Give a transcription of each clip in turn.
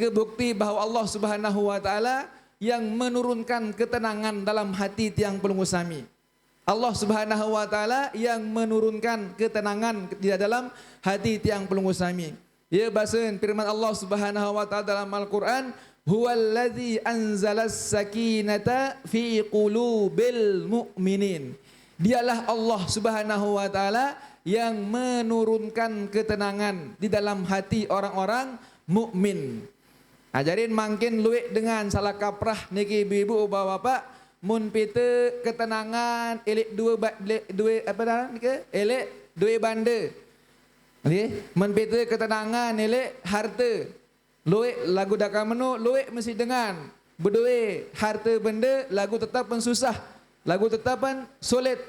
bukti bahwa Allah Subhanahu wa taala yang menurunkan ketenangan dalam hati tiang pelunggu sami. Allah Subhanahu wa taala yang menurunkan ketenangan di dalam hati tiang pelunggu sami. Ya bahasan firman Allah Subhanahu wa taala dalam Al-Qur'an, huwallazi anzalas sakinata fi qulubil mu'minin. Dialah Allah Subhanahu wa taala yang menurunkan ketenangan di dalam hati orang-orang mukmin. Ajarin makin luik dengan salah kaprah niki ibu bapak mun pita ketenangan elek dua apa dah niki elek dua banda. Okey, mun pita ketenangan elek harta. Luik lagu dakar menu luik mesti dengan berdua harta benda lagu tetap pun susah. Lagu tetap pun sulit.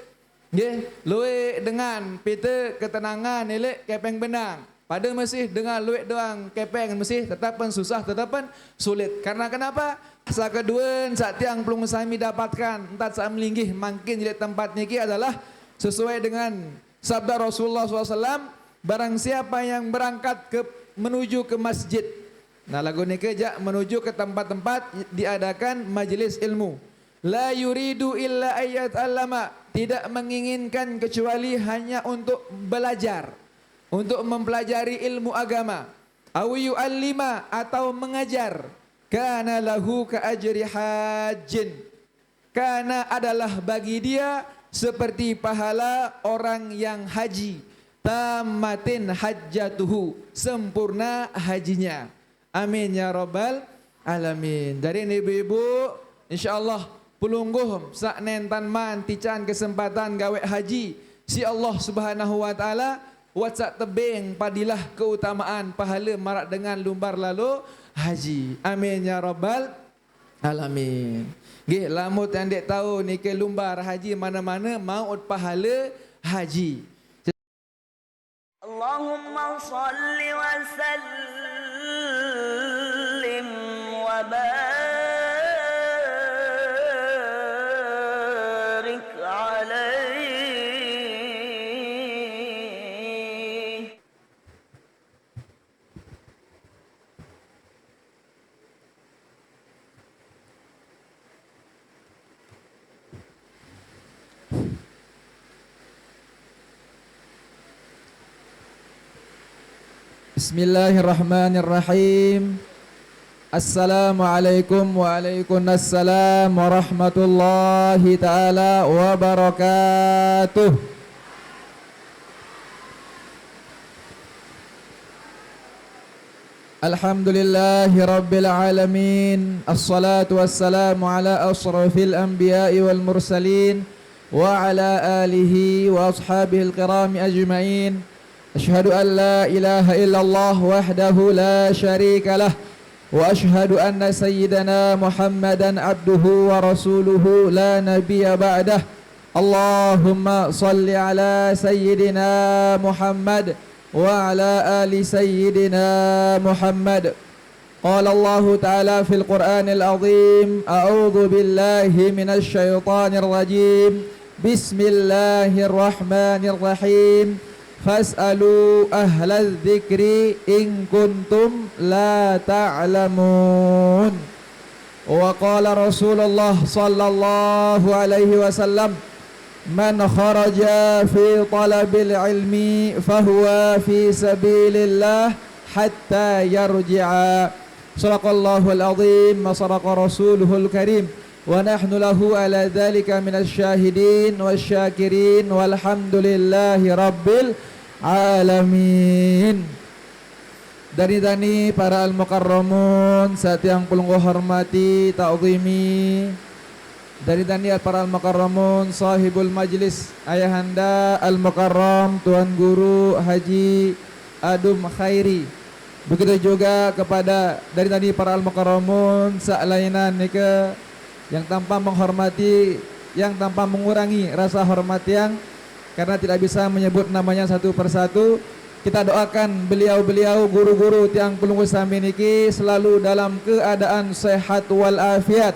Nggih, luik dengan pita ketenangan elek kepeng benang. Pada masih dengan luik doang kepeng masih tetap pun susah, tetap pun sulit. Karena kenapa? Sakeduan sak tiang pelunggu sami dapatkan entat sak melinggih makin jadi tempat niki adalah sesuai dengan sabda Rasulullah SAW, barang siapa yang berangkat menuju ke masjid. Nah lagu niki jak menuju ke tempat-tempat diadakan majelis ilmu. La yuridu illa ayat allama, tidak menginginkan kecuali hanya untuk belajar. Untuk mempelajari ilmu agama, awiyu alima atau mengajar, kana lahu ka ajri hajjin, kana adalah bagi dia seperti pahala orang yang haji, tamatin hajjatuhu, sempurna hajinya. Amin ya rabbal alamin. Dari ibu-ibu insyaallah pulungguh sak nentan man tican kesempatan gawe haji si Allah Subhanahu wa taala WhatsApp tebing padilah keutamaan pahala marak dengan lumbar lalu haji. Amin ya rabbal alamin. Nggih, lamut yang dek tahu ni ke lumbar haji mana-mana maut pahala haji. Allahumma salli wa sallim wa barik alaihi. Bismillahirrahmanirrahim. Assalamualaikum waalaikumsalam warahmatullahi taala wabarakatuh. Alhamdulillahi rabbil alamin. Assalatu wassalamu ala asrafil anbiya'i wal mursalin wa ala alihi wa ashabihi al-kirami ajma'in. أشهد أن لا إله إلا الله وحده لا شريك له وأشهد أن سيدنا محمدا عبده ورسوله لا نبي بعده. اللهم صل على سيدنا محمد وعلى آل سيدنا محمد. قال الله تعالى في القرآن العظيم أعوذ بالله من الشيطان الرجيم بسم الله الرحمن الرحيم Fas'alu ahlal dzikri in kuntum la ta'lamun. Wa qala Rasulullah sallallahu alaihi wasallam, man kharaja fi talabil ilmi fahuwa fi sabilillah hatta yarji'a. Sadaqallahul azim wa sadaqa rasuluhul karim. Wa nahnu lahu ala dzalika minasy syahidin wasyakirin walhamdulillahi rabbil alamin. Dani para al-mukarramun saat yang pelunggu hormati ta'zimi. Dani para al-mukarramun sahibul majlis ayahanda al-mukarram Tuan Guru Haji Adum Khairi. Begitu juga kepada dari para al-mukarramun sa'lainan nika yang tanpa menghormati, yang tanpa mengurangi rasa hormat yang, karena tidak bisa menyebut namanya satu persatu. Kita doakan beliau-beliau guru-guru tiang pelunggu sami niki selalu dalam keadaan sehat wal afiat,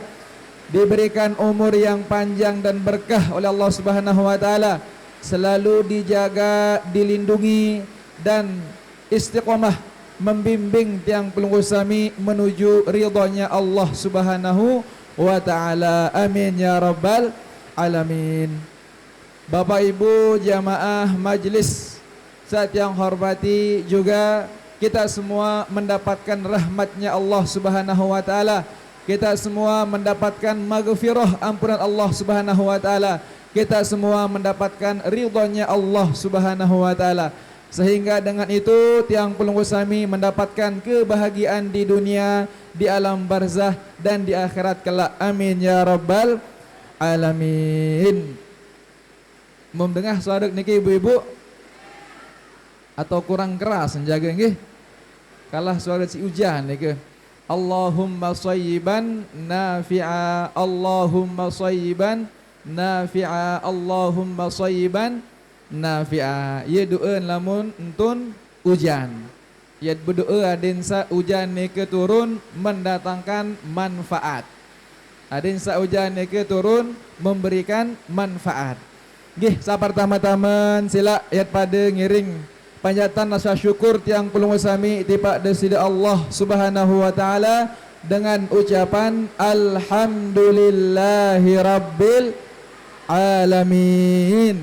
diberikan umur yang panjang dan berkah oleh Allah Subhanahu wa taala, selalu dijaga, dilindungi dan istiqomah membimbing tiang pelunggu sami menuju ridhonya Allah Subhanahu wa taala. Amin ya rabbal alamin. Bapak Ibu jamaah majlis saat yang hormati, juga kita semua mendapatkan rahmatnya Allah Subhanahu wa taala. Kita semua mendapatkan maghfirah ampunan Allah Subhanahu wa taala. Kita semua mendapatkan ridhonya Allah Subhanahu wa taala. Sehingga dengan itu tiang pelunggu sami mendapatkan kebahagiaan di dunia, di alam barzah dan di akhirat kelak. Amin ya rabbal alamin. Mendengar suara niki ibu-ibu atau kurang keras menjaga nggih? Kalah suara si hujan niki. Allahumma shayyiban nafi'a, Allahumma shayyiban nafi'a, Allahumma shayyiban nafi'a. Ye doa lamun entun hujan. Ye berdoa adin sa hujan niki turun mendatangkan manfaat. Adin sa hujan niki turun memberikan manfaat. Nggih, sapertama-tama sila ayat pada ngiring panjatan rasa syukur tiang pelunggu sami tipak desida Allah Subhanahu wa taala dengan ucapan alhamdulillahi rabbil alamin.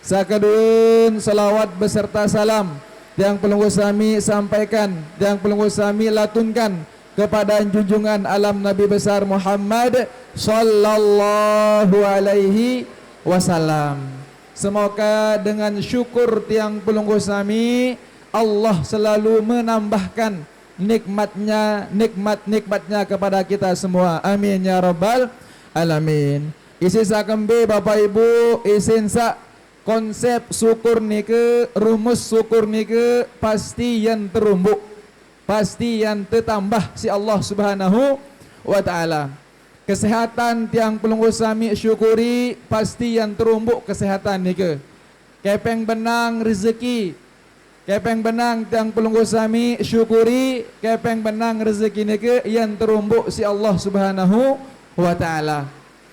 Sakadun salawat beserta salam tiang pelunggu sami sampaikan, tiang pelunggu sami latunkan kepada junjungan alam Nabi besar Muhammad sallallahu alaihi wasallam. Semoga dengan syukur tiang pelunggu sami Allah selalu menambahkan nikmatnya kepada kita semua. Amin ya rabbal alamin. Isi sakembe Bapak Ibu, isin sa konsep syukur nike, rumus syukur nike pasti yang terumbuk, pasti yang tertambah si Allah Subhanahu wa taala. Kesehatan tiang pelunggu sami syukuri pasti yang terumbuk kesehatan nike. Kepeng benang rezeki, kepeng benang tiang pelunggu sami syukuri, kepeng benang rezeki nike yang terumbuk si Allah Subhanahu wa taala.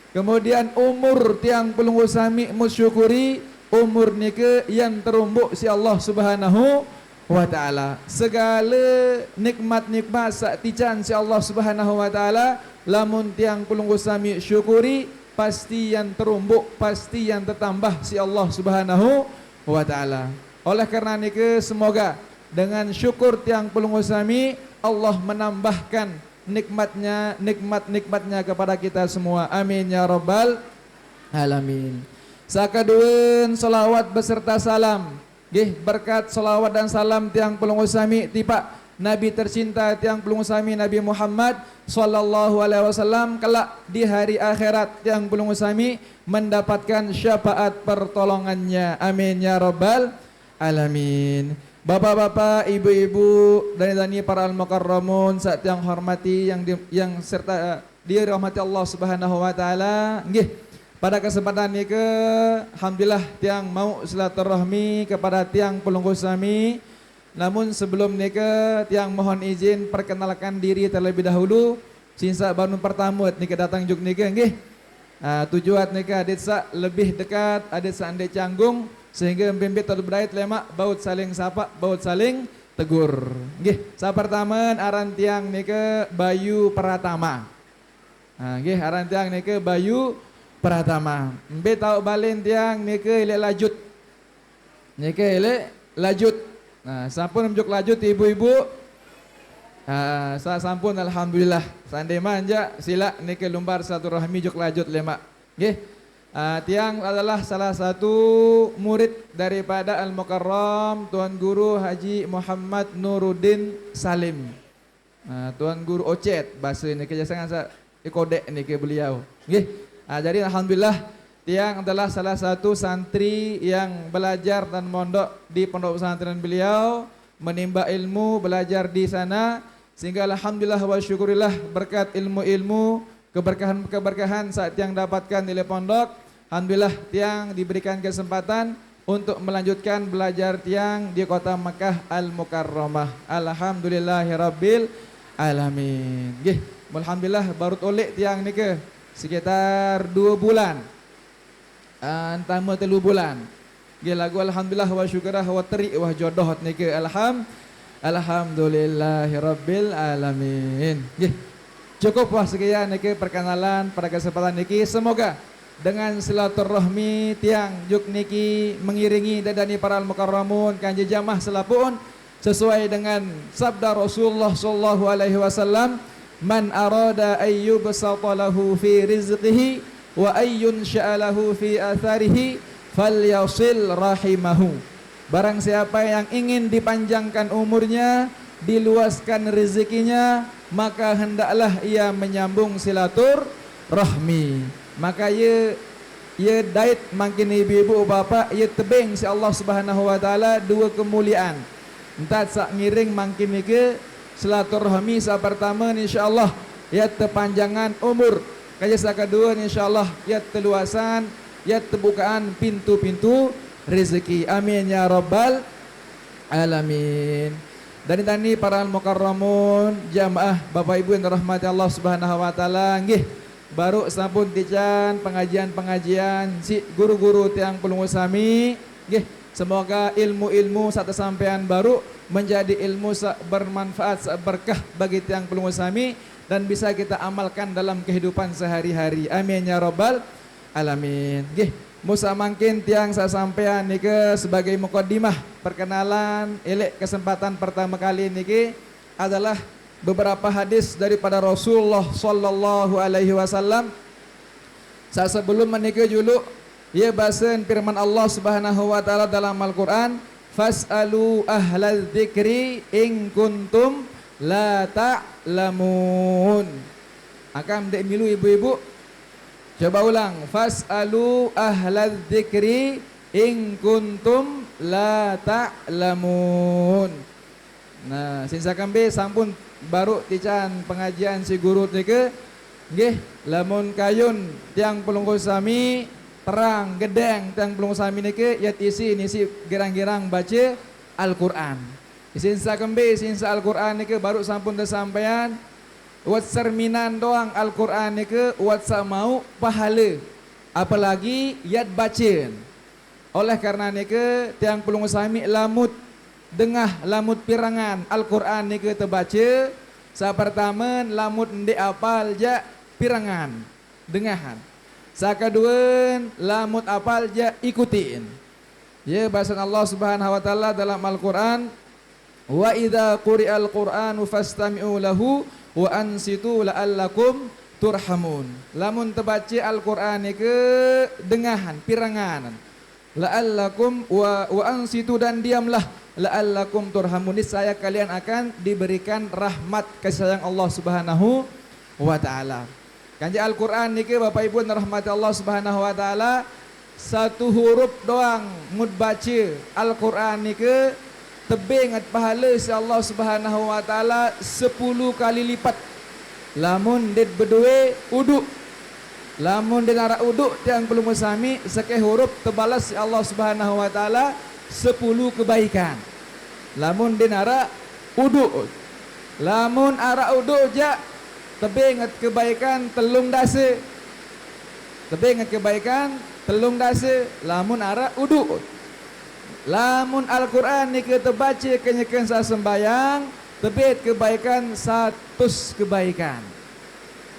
Kemudian umur tiang pelunggu sami mensyukuri umur nike yang terumbuk si Allah Subhanahu wa taala. Segala nikmat-nikmat saktican si Allah Subhanahu wa taala lamun tiang pelunggu sami syukuri pasti yang terumbuk, pasti yang tertambah si Allah Subhanahu wa taala. Oleh karena nike semoga dengan syukur tiang pelunggu sami Allah menambahkan nikmatnya kepada kita semua. Amin ya rabbal alamin. Sakadueun salawat beserta salam. Nggih, berkat salawat dan salam tiang pelunggu sami tipak Nabi tercinta tiang pelunggu sami Nabi Muhammad sallallahu alaihi wasallam kelak di hari akhirat tiang pelunggu sami mendapatkan syafaat pertolongannya. Amin ya rabbal alamin. Bapak-bapak, ibu-ibu dan para al-mukarramun saat yang hormati yang serta dirahmati Allah Subhanahu wa taala. Nggih, pada kesempatan ini alhamdulillah tiang mau silaturahmi kepada tiang pelunggu sami. Namun sebelum nika tiang mohon izin perkenalkan diri terlebih dahulu. Sinsa baru pertama nika datang juk nika nggih. Tujuan nika adik sa lebih dekat, adik sa ande canggung sehingga bimbit atau berait lemak baut saling sapa, baut saling tegur. Nggih, sapertaman aran tiang nika Bayu Pratama. Nggih, aran tiang nika Bayu Pratama. Mbe tau balen tiang nika ile lajut. Nika ile lajut. Nah, sampun menjuk lanjut ibu-ibu. Saya sampun alhamdulillah. Sande manja sila nike lumbar silaturahmi juk lanjut lemak. Nggih. Tiang adalah salah satu murid daripada Al-Mukarram Tuan Guru Haji Muhammad Nuruddin Salim. Tuan Guru Ocet bahasa nike jasangan sa ikodek nike beliau. Nggih. Jadi alhamdulillah tiang adalah salah satu santri yang belajar dan mondok di pondok pesantren beliau, menimba ilmu, belajar di sana, sehingga alhamdulillah wa syukurillah berkat ilmu-ilmu, keberkahan-keberkahan saat tiang dapatkan di pondok, alhamdulillah tiang diberikan kesempatan untuk melanjutkan belajar tiang di kota Makkah Al-Mukarramah. Alhamdulillahirabbil alamin. Nggih, alhamdulillah baru oleh tiang nike sekitar 2 bulan. Antama 3 bulan. Nggih lagu alhamdulillah wa syukurah wa teri wa jodoh nike Alhamdulillahirabbil alamin. Nggih. Cukup wah sekian niki perkenalan pada kesempatan niki. Semoga dengan silaturahmi tiang juk niki mengiringi dadani para al-mukarramun kanjeng jamaah selapun sesuai dengan sabda Rasulullah sallallahu alaihi wasallam, man arada ayyubsata lahu fi rizqihi wa ayyun sya'alahu fi atharihi falyasil rahimahu. Barang siapa yang ingin dipanjangkan umurnya, diluaskan rezekinya, maka hendaklah ia menyambung silaturahmi. Maka ia dait makin ibu-ibu bapa, ia tebing si Allah Subhanahu wa taala dua kemuliaan. Entah sak ngiring makin ke silaturahmi sa pertama insyaallah ia terpanjangan umur. Kaya sa kedua insyaallah ia teluasan, ia terbukaan pintu-pintu rezeki. Amin ya rabbal alamin. Dan tadi para al-mukarramun jamaah Bapak Ibu yang dirahmati Allah Subhanahu wa taala, nggih baru sampun tijan pengajian si guru-guru tiang pulungu sami, nggih semoga ilmu-ilmu satu sampean baru menjadi ilmu bermanfaat berkah bagi tiang pulungu sami dan bisa kita amalkan dalam kehidupan sehari-hari. Amin ya rabbal alamin. Nggih musa mangkin tiang saya sampean niki sebagai mukaddimah perkenalan elek kesempatan pertama kali niki adalah beberapa hadis daripada Rasulullah sallallahu alaihi wasallam. Saya sebelum meniki dulu ia bahasan firman Allah Subhanahu wa taala dalam Al-Qur'an, fas'alu ahlal dzikri in kuntum la ta'lamun. Akan dek milu ibu-ibu. Coba ulang, fas'alu ahlal dzikri in kuntum la ta'lamun. Nah, sinsakan be sampun baru tican pengajian si guru nike. Nggih, lamun kayun tiang pelunggu sami terang gedeng tiang pelunggu sami nike ya nisi gerang-gerang baca Al-Qur'an. Sinsakan be sinsa Al-Qur'an nike baru sampun tersampaian. Wat serminan doang Al-Quran ni ke wat mau pahala, apalagi yat bacaan. Oleh karena ni ke tiang pulung sami lamut dengah lamut pirangan Al-Quran ni ke terbaca. Sa pertama lamut ndek apal ja pirangan dengahan. Sa kedua lamut apal ja ikutin. Ya bahasa Allah Subhanahu wa taala dalam Al-Quran, wa idza quri'al Qur'anu fastami'u lahu wa ansitu la'allakum turhamun. Lamun terbaca Al-Qur'an ni ke dengahan pirangan. La'allakum wa ansitu dan diamlah la'allakum turhamun. Niscaya kalian akan diberikan rahmat kasih sayang Allah Subhanahu wa taala. Kanji Al-Qur'an ni ke Bapak Ibu rahmati Allah Subhanahu wa taala satu huruf doang mud baca Al-Qur'an ni ke tebing at pahala si Allah Subhanahu wa taala 10 kali lipat. Lamun det berdua uduk. Lamun den ara uduk tiang belum sami sekeh huruf terbalas si Allah Subhanahu wa taala 10 kebaikan. Lamun den ara uduk. Lamun ara uduk ja tebing at kebaikan telung dase. Tebing at kebaikan telung dase lamun ara uduk. Lamun Al-Quran ni kita baca kenyakan sa sembayang tebit kebaikan 100 kebaikan.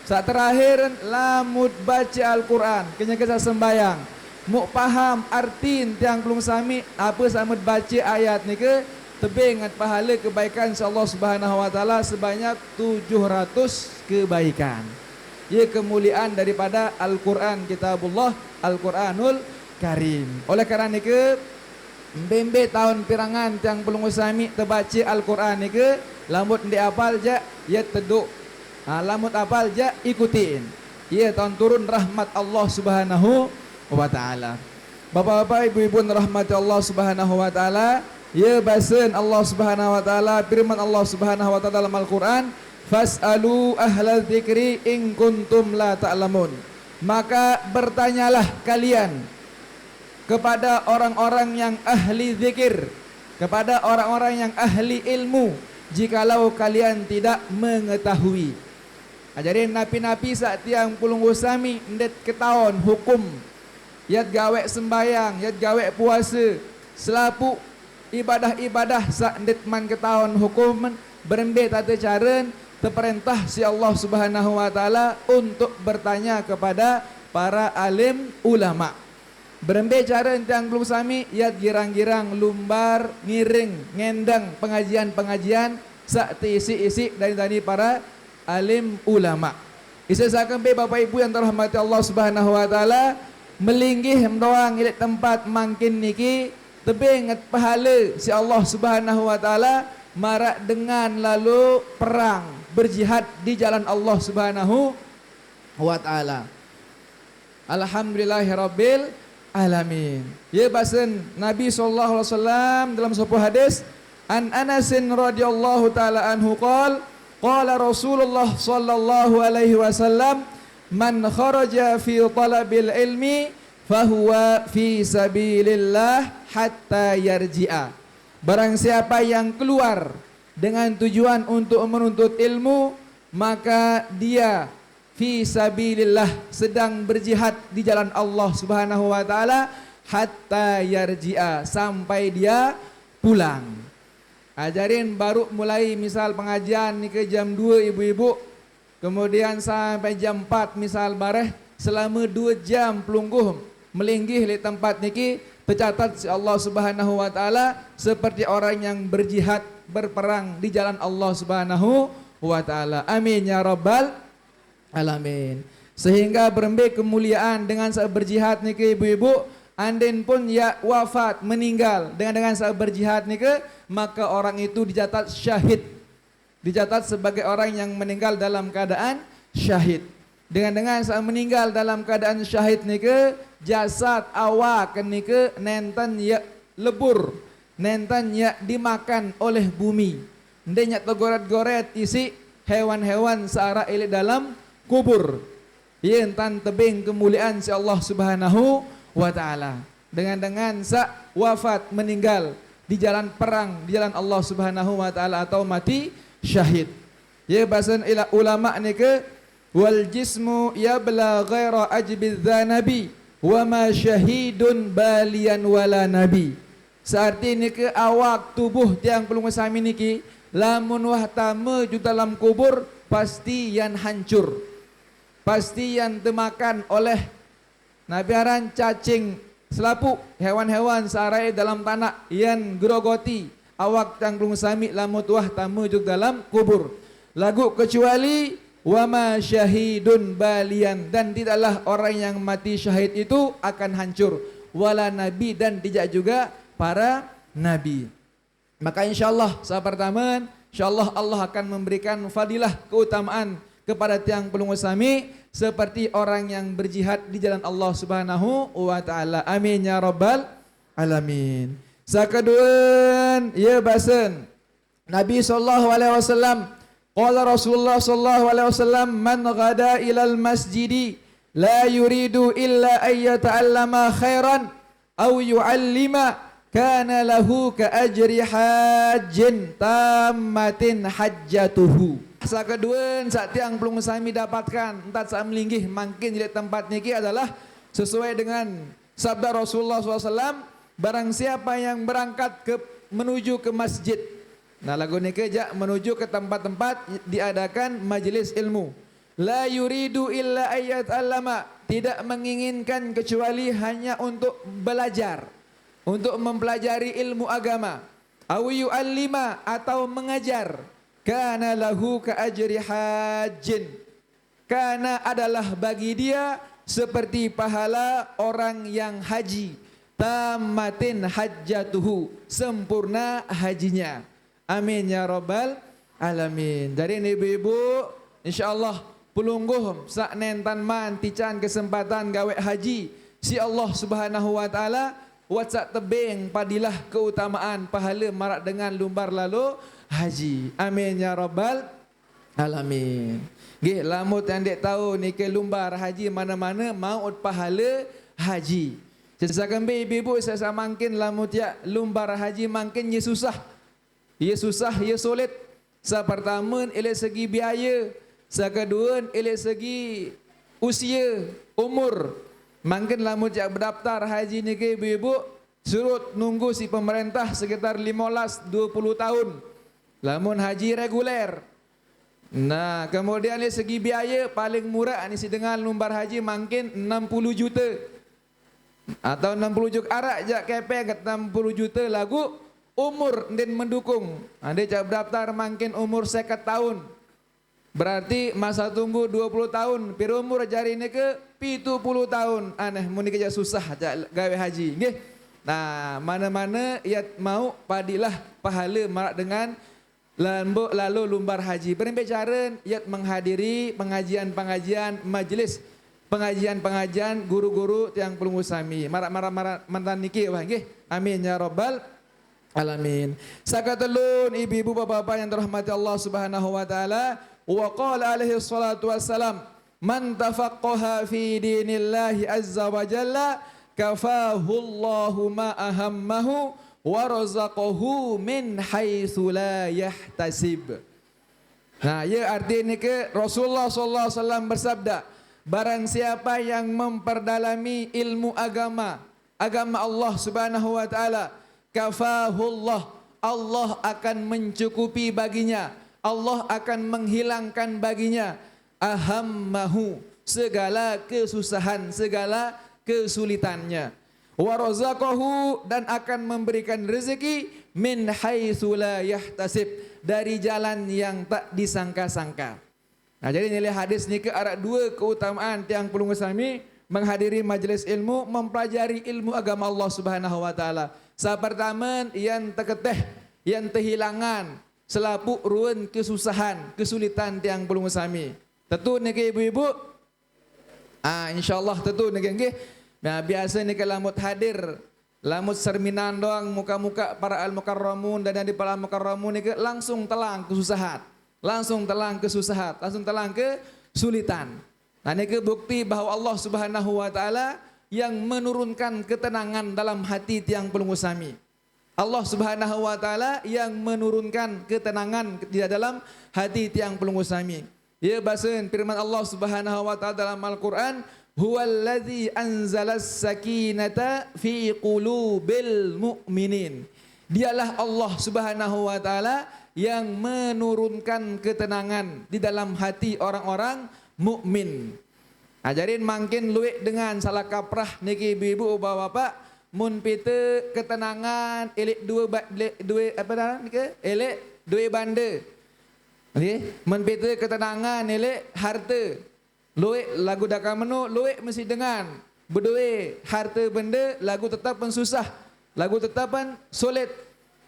Saat terakhir lamut baca Al-Quran kenyakan sa sembayang mu paham arti tiang belum sami apa samud baca ayat ni ke tebing at pahala kebaikan Allah Subhanahu wa taala sebanyak 700 kebaikan. Ia kemuliaan daripada Al-Quran kitabullah Al-Quranul Karim. Oleh kerana ni ke Bembe tahun pirangan tiang pelungu sami terbaca Al-Quran ni ke lamut ndi apal ja ya teduk. Lamut apal ja ikutin. Ya tahun turun rahmat Allah Subhanahu wa taala. Bapak-bapak, ibu-ibu rahmat Allah Subhanahu wa taala, ya bahasan Allah Subhanahu wa taala firman Allah Subhanahu wa taala dalam Al-Quran, fas'alu ahlal dzikri in kuntum la ta'lamun. Maka bertanyalah kalian kepada orang-orang yang ahli zikir, kepada orang-orang yang ahli ilmu, jikalau kalian tidak mengetahui. Jadi napi-napi saat tiang pulung usami ndet ketahuan hukum yat gawe sembayang, yat gawe puasa, selapu ibadah-ibadah sak ndetman ketahuan hukum berembe tata cara terperintah si Allah Subhanahu wa taala untuk bertanya kepada para alim ulama. Berembe cara yang belum sami yat girang-girang lumbar ngiring ngendang pengajian-pengajian sak isi-isi dari para alim ulama. Isa sakampe Bapak Ibu yang terhormati Allah Subhanahu wa taala melinggih mendoang ilik tempat mangkin niki tebing ngat pahala si Allah Subhanahu wa taala marak dengan lalu perang berjihad di jalan Allah Subhanahu wa taala. Alhamdulillahirabbil alamin. Ya basen Nabi sallallahu alaihi wasallam dalam sebuah hadis an Anas radhiyallahu taala anhu qala Rasulullah sallallahu alaihi wasallam man kharaja fi talabil ilmi fahuwa fi sabilillah hatta yarji'a. Barang siapa yang keluar dengan tujuan untuk menuntut ilmu, maka dia fi sabilillah sedang berjihad di jalan Allah Subhanahu wa taala hatta yarji'a sampai dia pulang. Ajarin baru mulai misal pengajian ni ke jam 2 ibu-ibu, kemudian sampai jam 4 misal bareh selama 2 jam pelungguh melinggih di tempat niki tercatat si Allah Subhanahu wa taala seperti orang yang berjihad berperang di jalan Allah Subhanahu wa taala. Amin ya rabbal alamin. Sehingga berembe kemuliaan dengan saat berjihad niki ibu-ibu, andin pun ya wafat meninggal dengan saat berjihad niki, maka orang itu dicatat syahid. Dicatat sebagai orang yang meninggal dalam keadaan syahid. Dengan saat meninggal dalam keadaan syahid niki, jasad awak niki nenten ya lebur, nenten ya dimakan oleh bumi. Ndenya tergoret-goret isi hewan-hewan seara ilik dalam kubur. Yentan tebing kemuliaan si Allah Subhanahu wa taala. Dengan sa wafat meninggal di jalan perang, di jalan Allah Subhanahu wa taala atau mati syahid. Ya bahasan ulama niki wal jismu yabla ghaira ajbiz zanabi wa ma syahidun balian wala nabi. Searti niki awak tubuh tiang pelung sami niki lamun wah tame ju dalam kubur pasti yang hancur, pasti yang temakan oleh nabi aran cacing selapuk hewan-hewan sarai dalam tanah yang grogoti awak tiang pelung sami lamun wah tame ju dalam kubur. Lagu kecuali wama syahidun balian, dan tidaklah orang yang mati syahid itu akan hancur, wala nabi, dan tidak juga para nabi. Maka insyaallah sahabat pertama, insyaallah Allah akan memberikan fadilah keutamaan kepada tiang pelunggu sami seperti orang yang berjihad di jalan Allah Subhanahu wa taala. Amin ya rabbal alamin. Sakaduan ya basen Nabi sallallahu alaihi wasallam qala Rasulullah sallallahu alaihi wasallam man ghada ilal masjidi la yuridu illa ay yata'allama khairan aw yu'allima kana lahu ka ajri hajjin tammatin hajjatuhu. Sakaduan sak tiang pelung sami dapatkan entat sak melinggih mangkin di tempat niki adalah sesuai dengan sabda Rasulullah SAW, barang siapa yang berangkat menuju ke masjid. Nah lagu ni kejak menuju ke tempat-tempat diadakan majlis ilmu. La yuridu illa ayat allama, tidak menginginkan kecuali hanya untuk belajar, untuk mempelajari ilmu agama. Aw yu'allima, atau mengajar. Kana lahu ka ajri hajjin, kana adalah bagi dia seperti pahala orang yang haji. Tammatin hajjatuhu, sempurna hajinya. Amin ya rabbal alamin. Jadi ibu-ibu insyaallah pelungguh sak nentan man tican kesempatan gawe haji si Allah Subhanahu wa taala wat sak tebing padilah keutamaan pahala marak dengan lumbar lalu haji. Amin ya rabbal alamin. Nggih lamut yang dek tahu ni ke lumbar haji mana-mana mau pahala haji. Sesakan ibu-ibu saya samangkin lamut ya lumbar haji mangkin ye susah. Ia susah, ia sulit. Pertama, oleh segi biaya. Kedua, oleh segi usia, umur. Mungkin lamun jak berdaftar haji ni ke ibu-ibu, surut nunggu si pemerintah sekitar 15-20 tahun. Lamun haji reguler. Nah, kemudian dari segi biaya paling murah ni si dengan lumbar haji mungkin 60 juta. Atau 60 juta arak jak kepeng 60 juta lagu umur dan mendukung. Dia cak daftar mungkin umur 50 tahun. Berarti masa tunggu 20 tahun. Pir umur jari ni ke 70 tahun. Aneh muni kerja susah jak gawe haji. Nggih. Nah, mana-mana ia mau padilah pahala marak dengan lalu lumbar haji. Berbicara ia menghadiri pengajian-pengajian majlis, pengajian-pengajian guru-guru yang pelunggu sami. Marak-marak mantan niki wah nggih. Amin ya rabbal alamin. Sakatelun ibu-ibu bapak-bapak yang dirahmati Allah Subhanahu wa taala, wa qala alaihi salatu wassalam, man tafaqqaha fi dinillahi azza wa jalla kafahu Allahu ma ahammahu wa razaqahu min haitsu la yahtasib. Nah, ya artinya ke Rasulullah sallallahu alaihi wasallam bersabda, barang siapa yang memperdalami ilmu agama Allah Subhanahu wa taala, kafahullah, Allah akan mencukupi baginya, Allah akan menghilangkan baginya ahammahu, segala kesusahan, segala kesulitannya, wa razaqahu, dan akan memberikan rezeki min haitsu la yahtasib, dari jalan yang tak disangka-sangka. Nah, jadi nilai hadis ni ke ada dua keutamaan yang perlu kami menghadiri majlis ilmu, mempelajari ilmu agama Allah Subhanahu wa taala. Pertama, yang terketeh, yang terhilangan selapuk ruan kesusahan, kesulitan yang perlu kami. Tentu ni ke ibu-ibu, insyaallah tentu ni ke. Nah, biasa ni kalau lamut hadir, lamut serminan doang muka-muka para al-mukarramun dan di para al-mukarramun ni ke langsung telang kesusahan, langsung telang kesusahan, langsung telang kesulitan. Nah, ini ke bukti bahawa Allah Subhanahu wa taala yang menurunkan ketenangan dalam hati tiang pelunggu sami. Allah Subhanahu wa taala yang menurunkan ketenangan di dalam hati tiang pelunggu sami. Ya, bahasan firman Allah Subhanahu wa taala dalam Al-Qur'an, huwallazi anzalas sakinata fi qulubil mu'minin. Dialah Allah Subhanahu wa taala yang menurunkan ketenangan di dalam hati orang-orang mukmin. Ajarin makin luik dengan salah kaprah niki ibu-ibu bapak mun pite ketenangan elek dua apa dah niki elek dua banda. Okey, mun pite ketenangan elek harta. Luik lagu dakar menu luik mesti dengan berdua harta benda lagu tetap pun susah, lagu tetap pun sulit.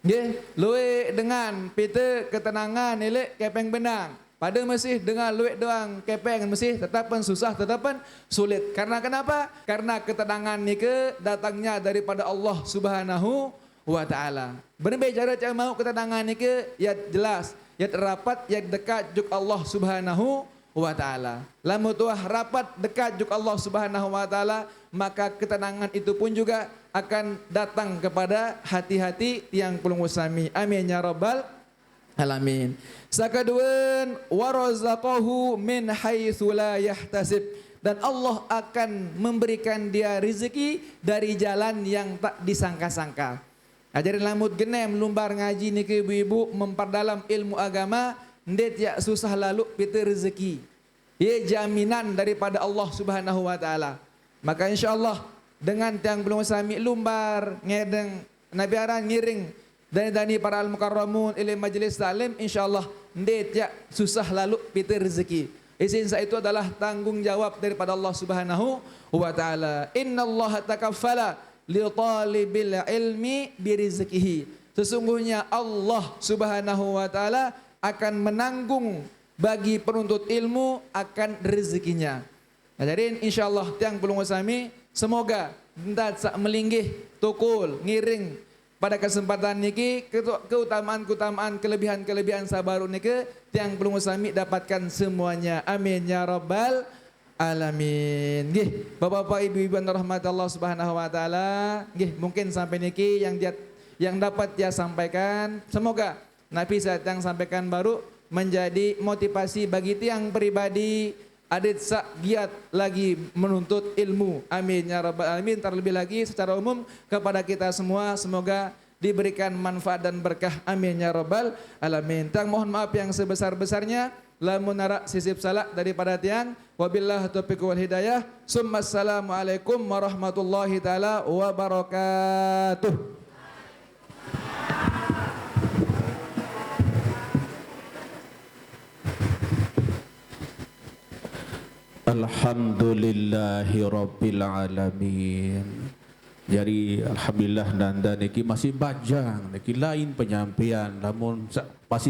Nggih, luik dengan pite ketenangan elek kepeng benang. Pada masih dengan luik doang kepeng masih tetap pun susah, tetap pun sulit. Karena kenapa? Karena ketenangan ni ke datangnya daripada Allah Subhanahu wa taala. Berbicara cara mau ketenangan ni ke ya jelas, ya rapat, ya dekat juk Allah Subhanahu wa taala. Lamun tuah rapat dekat juk Allah Subhanahu wa taala, maka ketenangan itu pun juga akan datang kepada hati-hati yang pelunggu sami. Amin ya rabbal alamin. Sakaduan warazaqahu min haitsu la yahtasib, dan Allah akan memberikan dia rezeki dari jalan yang tak disangka-sangka. Ajarin lamut genem lumbar ngaji ni ke ibu-ibu memperdalam ilmu agama, ndet ya susah lalu pita rezeki. Ia jaminan daripada Allah Subhanahu wa taala. Maka insyaallah dengan tiang belum sami lumbar ngedeng Nabi arang ngiring dan para al-mukarramun ilai majlis taklim, insyaallah ndet ya susah lalu pita rezeki. Izin saya itu adalah tanggung jawab daripada Allah Subhanahu wa taala. Innallaha takaffala li talibil ilmi bi rizqihi. Sesungguhnya Allah Subhanahu wa taala akan menanggung bagi penuntut ilmu akan rezekinya. Jadi insyaallah tiang pelunggu sami semoga ndat sak melinggih tukul ngiring pada kesempatan niki keutamaan-keutamaan kelebihan-kelebihan sabaru niki tiang pelunggu sami dapatkan semuanya. Amin ya rabbal alamin. Nggih, Bapak-bapak Ibu-ibu yang dirahmati Allah Subhanahu wa taala, nggih mungkin sampai niki yang dapat dia sampaikan. Semoga Nabi saya yang sampaikan baru menjadi motivasi bagi tiang pribadi adit sak giat lagi menuntut ilmu. Amin ya rabbal alamin. Terlebih lagi secara umum kepada kita semua semoga diberikan manfaat dan berkah. Amin ya rabbal alamin. Tang mohon maaf yang sebesar-besarnya. Lamun nara sisip salah daripada tiang. Wabillah taufiq wal hidayah. Assalamualaikum warahmatullahi taala wabarakatuh. Alhamdulillahi Rabbil Alamin. Jadi alhamdulillah nanda niki masih bajang, niki lain penyampaian, namun masih